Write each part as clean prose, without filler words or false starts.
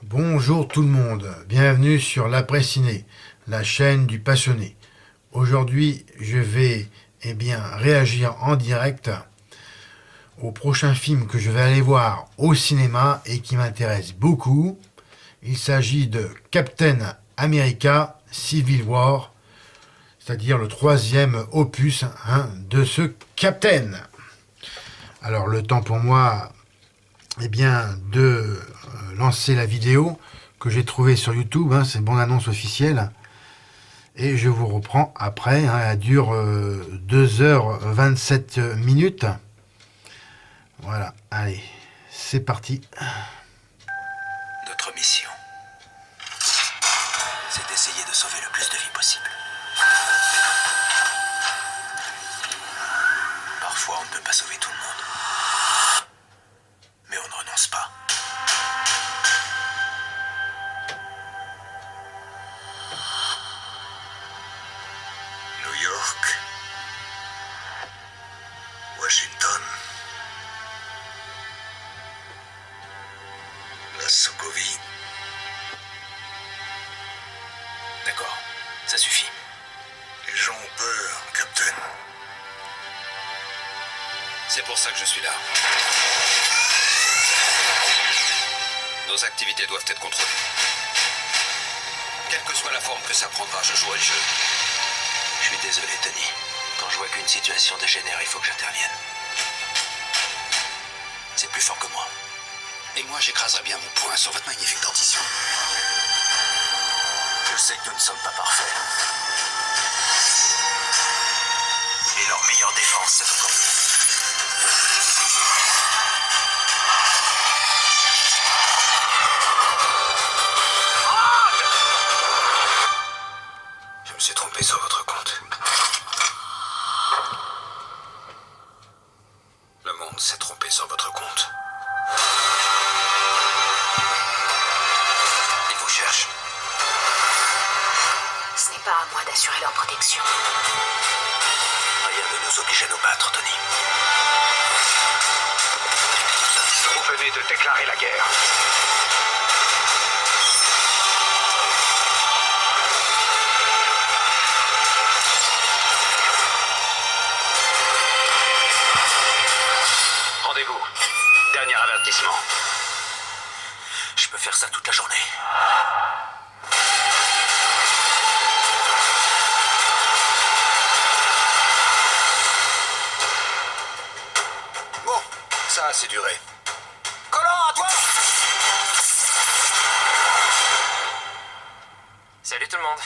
Bonjour tout le monde, bienvenue sur l'Après Ciné, la chaîne du passionné. Aujourd'hui, je vais réagir en direct au prochain film que je vais aller voir au cinéma et qui m'intéresse beaucoup. Il s'agit de Captain America Civil War, c'est-à-dire le troisième opus de ce Captain. Alors le temps pour moi de lancer la vidéo que j'ai trouvée sur YouTube, c'est une bande-annonce officielle, et je vous reprends après, elle dure 2h27 minutes. Voilà, allez, c'est parti. Notre mission, c'est d'essayer de sauver le plus de vies possible. Parfois, on ne peut pas sauver tout le monde. Mais on ne renonce pas. New York, Washington, la Sokovie. D'accord, ça suffit. Les gens ont peur, Captain. C'est pour ça que je suis là. Nos activités doivent être contrôlées. Quelle que soit la forme que ça prendra, je jouerai le jeu. Je suis désolé, Tony. Quand je vois qu'une situation dégénère, il faut que j'intervienne. C'est plus fort que moi. Et moi, j'écraserai bien mon poing sur votre magnifique dentition. Je sais que nous ne sommes pas parfaits. Et leur meilleure défense, c'est encore mieux. Je me suis trompé sur votre compte. Le monde s'est trompé sur votre compte. Ils vous cherchent. Ce n'est pas à moi d'assurer leur protection. Rien ne nous oblige à nous battre, Tony. Vous venez de déclarer la guerre. Rendez-vous. Dernier avertissement. Je peux faire ça toute la journée. Bon, ça a assez duré. Collant, à toi! Salut tout le monde.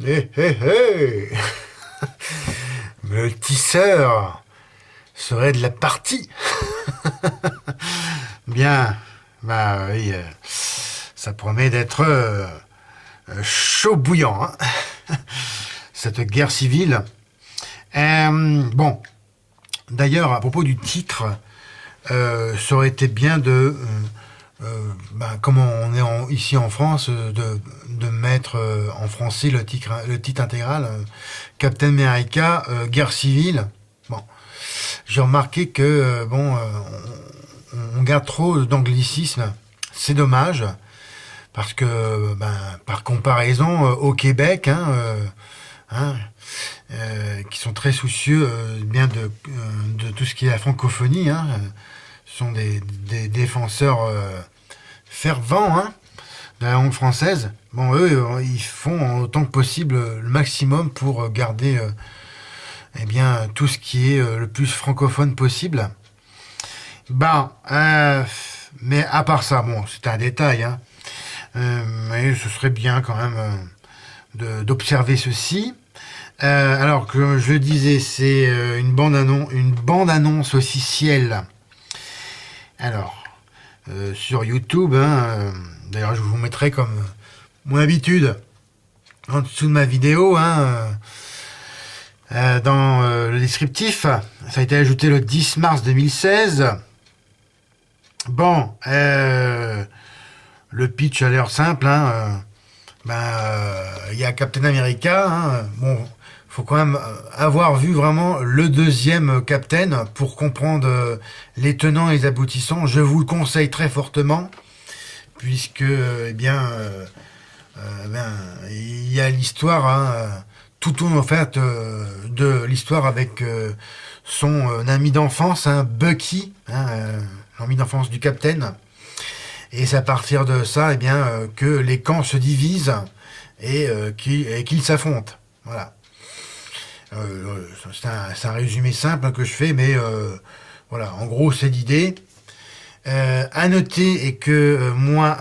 Hé hé hé. Le tisseur serait de la partie. Bien, bah oui, ça promet d'être chaud bouillant, cette guerre civile. Bon, d'ailleurs, à propos du titre, ça aurait été bien de, comme on est ici en France, de mettre en français le titre intégral, Captain America, guerre civile. Bon, j'ai remarqué que on garde trop d'anglicisme, c'est dommage, parce que par comparaison au Québec, qui sont très soucieux de tout ce qui est la francophonie, ce sont des défenseurs fervents de la langue française. Bon, eux, ils font autant que possible le maximum pour garder tout ce qui est le plus francophone possible. Mais à part ça, bon, c'est un détail, mais ce serait bien quand même d'observer ceci. Alors que je disais, c'est une bande-annonce officielle. Alors, sur YouTube, d'ailleurs je vous mettrai comme mon habitude en dessous de ma vidéo, dans le descriptif. Ça a été ajouté le 10 mars 2016. Bon, le pitch a l'air simple. Il y a Captain America. Bon, faut quand même avoir vu vraiment le deuxième Captain pour comprendre les tenants et les aboutissants. Je vous le conseille très fortement, puisque il y a l'histoire, hein, tout tourne en fait de l'histoire avec son ami d'enfance, hein, Bucky, hein, l'ami d'enfance du Captain. Et c'est à partir de ça, que les camps se divisent et qu'ils s'affrontent. Voilà. C'est un résumé simple que je fais, mais voilà, en gros, c'est l'idée. À noter est que moi,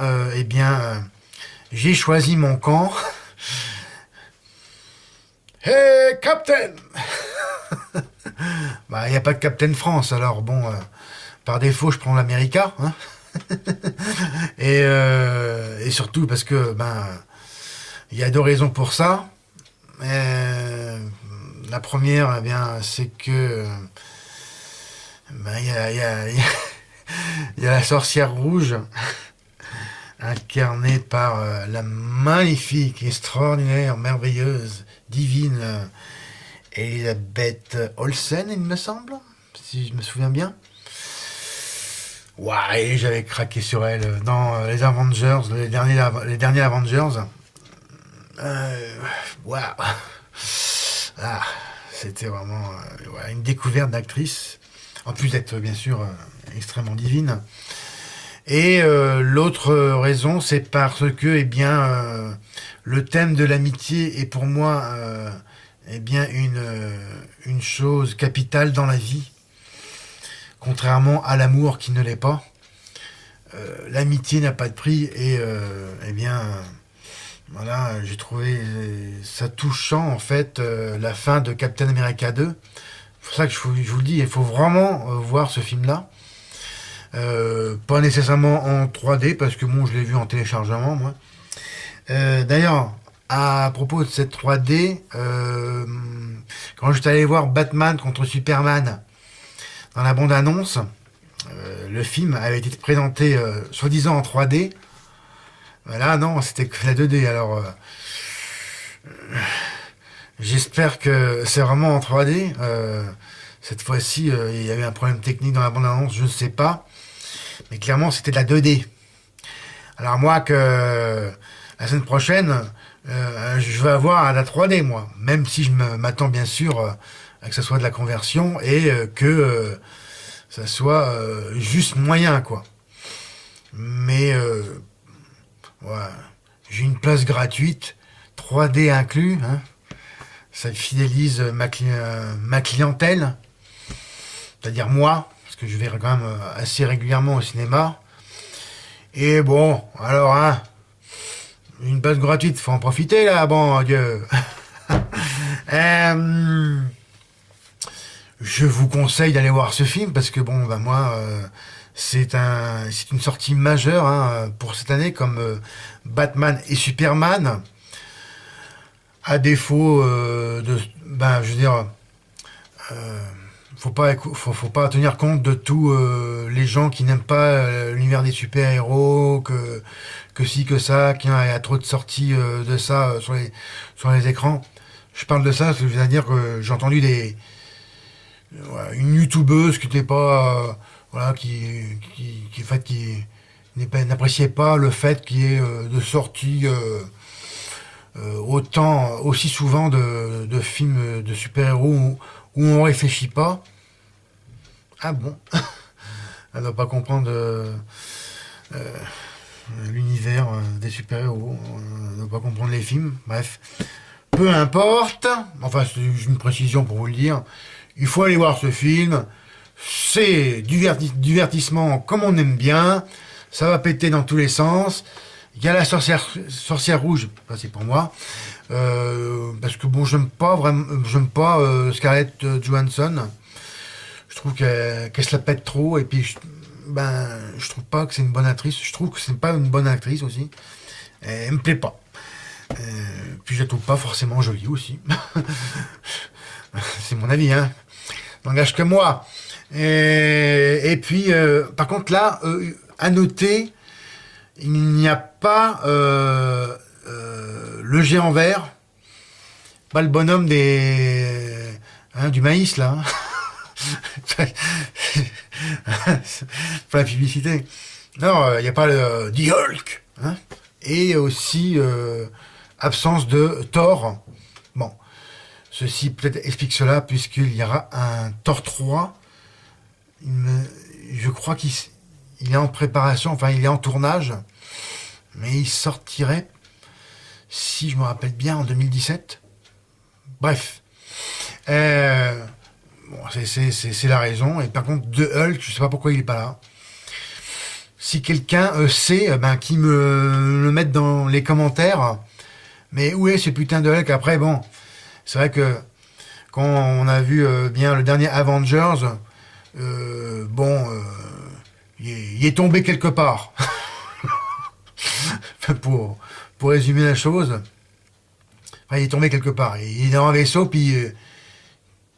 j'ai choisi mon camp. Hey, Captain! Bah, il n'y a pas de Captain France, alors bon, par défaut, je prends l'América, hein. Et surtout parce que, il y a deux raisons pour ça. La première, c'est que, il y a la sorcière rouge, incarnée par la magnifique, extraordinaire, merveilleuse, divine Elisabeth Olsen, il me semble, si je me souviens bien. Ouais, j'avais craqué sur elle dans les Avengers, les derniers Avengers. Waouh. Ah, c'était vraiment une découverte d'actrice, en plus d'être bien sûr extrêmement divine. Et l'autre raison, c'est parce que le thème de l'amitié est pour moi une chose capitale dans la vie, contrairement à l'amour qui ne l'est pas. L'amitié n'a pas de prix et voilà, j'ai trouvé ça touchant en fait la fin de Captain America 2. C'est pour ça que je vous le dis, il faut vraiment voir ce film-là. Pas nécessairement en 3D parce que bon, je l'ai vu en téléchargement moi. D'ailleurs, à propos de cette 3D, quand j'étais allé voir Batman contre Superman dans la bande-annonce, le film avait été présenté soi-disant en 3D. Voilà, non, c'était que la 2D. Alors, j'espère que c'est vraiment en 3D. Cette fois-ci, il y avait un problème technique dans la bande-annonce, je ne sais pas. Mais clairement, c'était de la 2D. Alors moi, que la semaine prochaine, je vais avoir la 3D, moi. Même si je m'attends bien sûr à que ce soit de la conversion et que ça soit juste moyen, quoi. Mais ouais, j'ai une place gratuite, 3D inclus, hein. Ça fidélise ma clientèle, c'est-à-dire moi, parce que je vais quand même assez régulièrement au cinéma. Et bon, alors, hein, une place gratuite, faut en profiter là, bon Dieu. Je vous conseille d'aller voir ce film parce que bon, moi, c'est une sortie majeure hein, pour cette année, comme Batman et Superman. À défaut faut pas tenir compte de tous les gens qui n'aiment pas l'univers des super-héros, que si, que ça, qu'il y a trop de sorties de ça sur les écrans. Je parle de ça parce que je veux dire que j'ai entendu une youtubeuse qui n'était pas qui n'appréciait pas le fait qu'il y ait de sorties aussi souvent de films de super-héros où on réfléchit pas. Ah bon. Elle ne doit pas comprendre l'univers des super-héros, elle ne doit pas comprendre les films, bref. Peu importe, enfin c'est une précision pour vous le dire, il faut aller voir ce film, c'est divertissement comme on aime bien, ça va péter dans tous les sens. Il y a la sorcière rouge, ça c'est pour moi, parce que bon, j'aime pas Scarlett Johansson. Je trouve qu'elle se la pète trop, et puis je trouve pas que c'est une bonne actrice. Je trouve que c'est pas une bonne actrice aussi. Elle me plaît pas. Puis je la trouve pas forcément jolie aussi. C'est mon avis, hein. N'engage que moi. Et puis, par contre là, à noter. Il n'y a pas le géant vert pas le bonhomme du maïs, là. Pas la publicité. Non, il n'y a pas le The Hulk. Hein, et aussi absence de Thor. Bon, ceci peut-être explique cela, puisqu'il y aura un Thor 3. Je crois qu'il est en préparation, enfin il est en tournage, mais il sortirait, si je me rappelle bien, en 2017. Bref. Bon, c'est la raison. Et par contre, The Hulk, je sais pas pourquoi il est pas là. Si quelqu'un sait, qui me le mette dans les commentaires. Mais où est ce putain de Hulk? Après, bon, c'est vrai que quand on a vu bien le dernier Avengers, il est tombé quelque part. pour résumer la chose, enfin, il est tombé quelque part. Il est dans un vaisseau, puis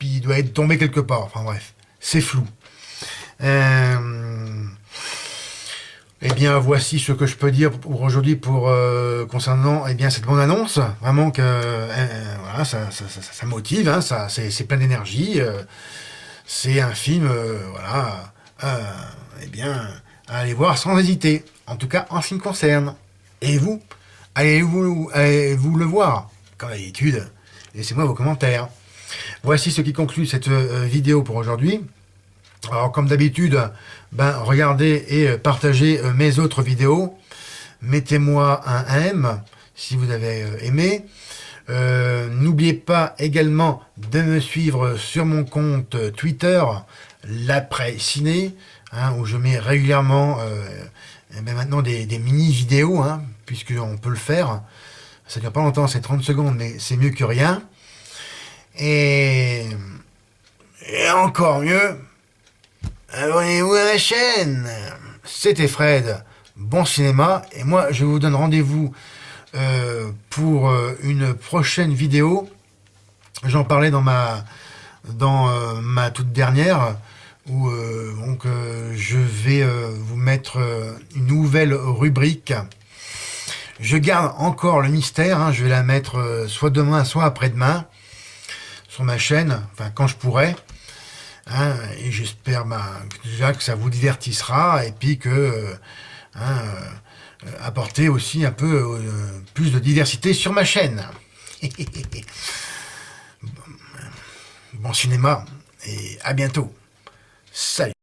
il doit être tombé quelque part. Enfin bref, c'est flou. Eh bien, voici ce que je peux dire pour aujourd'hui concernant cette bonne annonce. Vraiment que voilà, ça motive, hein, c'est plein d'énergie. C'est un film, à aller voir sans hésiter. En tout cas, en ce qui me concerne. Et vous, allez-vous le voir? Comme d'habitude, laissez-moi vos commentaires. Voici ce qui conclut cette vidéo pour aujourd'hui. Alors, comme d'habitude, regardez et partagez mes autres vidéos. Mettez-moi un M si vous avez aimé. N'oubliez pas également de me suivre sur mon compte Twitter, l'après ciné, hein, où je mets régulièrement maintenant des mini-vidéos, hein, puisqu'on peut le faire. Ça ne dure pas longtemps, c'est 30 secondes, mais c'est mieux que rien. Et encore mieux, abonnez-vous à la chaîne. C'était Fred, bon cinéma, et moi je vous donne rendez-vous pour une prochaine vidéo. J'en parlais dans ma toute dernière, où je vais vous mettre une nouvelle rubrique. Je garde encore le mystère, hein, je vais la mettre soit demain, soit après-demain, sur ma chaîne, enfin quand je pourrai. Hein, et j'espère déjà que ça vous divertissera, et puis que apporter aussi un peu plus de diversité sur ma chaîne. Bon cinéma, et à bientôt. Salut.